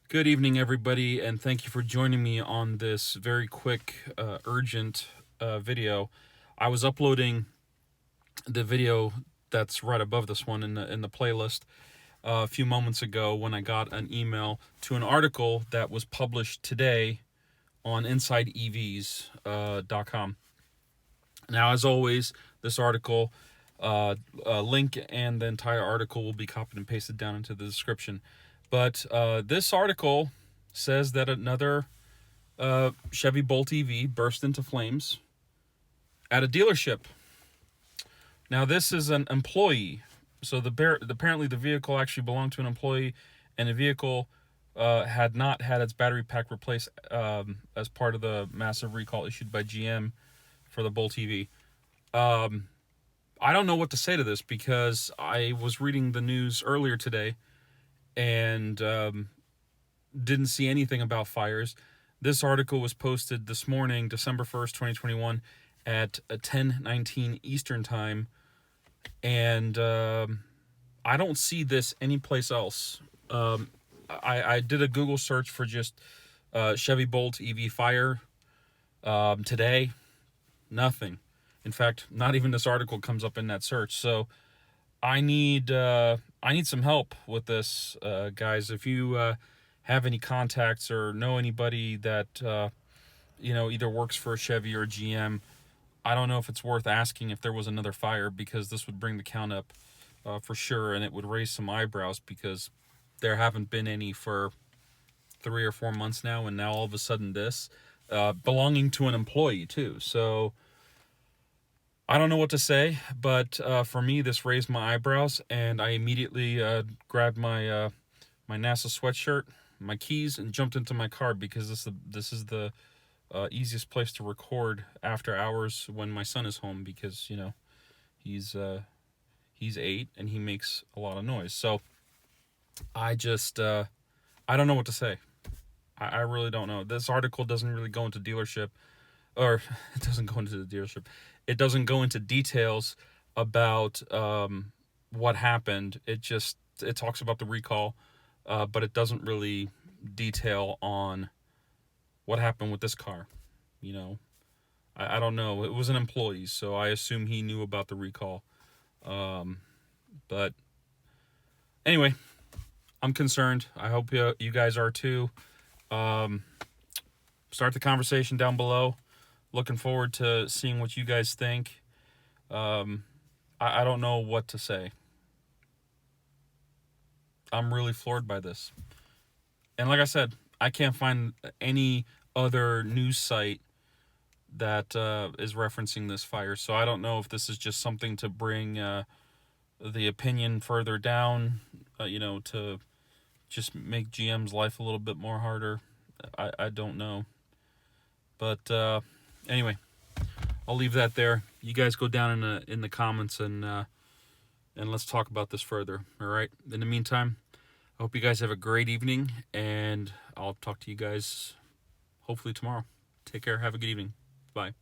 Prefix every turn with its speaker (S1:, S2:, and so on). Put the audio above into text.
S1: Good evening, everybody, and thank you for joining me on this very quick, urgent video. I was uploading the video that's right above this one in the playlist a few moments ago when I got an email to an article that was published today on InsideEVs.com. Now, as always, this article, link and the entire article will be copied and pasted down into the description. But this article says that another Chevy Bolt EV burst into flames at a dealership. Now, this is an employee. So apparently the vehicle actually belonged to an employee, and the vehicle had not had its battery pack replaced as part of the massive recall issued by GM for the Bolt EV. I don't know what to say to this because I was reading the news earlier today and didn't see anything about fires. This article was posted this morning, December 1st, 2021, at 10:19 Eastern Time, and I don't see this anyplace else. I did a Google search for just Chevy Bolt EV fire today. Nothing. In fact, not even this article comes up in that search. So I need some help with this, guys. If you have any contacts or know anybody that either works for a Chevy or GM, I don't know if it's worth asking if there was another fire, because this would bring the count up for sure, and it would raise some eyebrows because there haven't been any for 3 or 4 months now, and now all of a sudden this belonging to an employee too. So I don't know what to say, but for me, this raised my eyebrows, and I immediately grabbed my my NASA sweatshirt, my keys, and jumped into my car because this is the easiest place to record after hours when my son is home, because he's 8 and he makes a lot of noise. So I just I don't know what to say. I really don't know. This article doesn't really go into dealership, or it doesn't go into the dealership. It doesn't go into details about what happened. It talks about the recall, but it doesn't really detail on what happened with this car. I don't know. It was an employee, so I assume he knew about the recall. But anyway, I'm concerned. I hope you guys are too. Start the conversation down below. Looking forward to seeing what you guys think. I don't know what to say. I'm really floored by this. And like I said, I can't find any other news site that is referencing this fire. So I don't know if this is just something to bring the opinion further down, to just make GM's life a little bit more harder. I don't know. But anyway, I'll leave that there. You guys go down in the comments and let's talk about this further. All right. In the meantime, I hope you guys have a great evening, and I'll talk to you guys hopefully tomorrow. Take care. Have a good evening. Bye.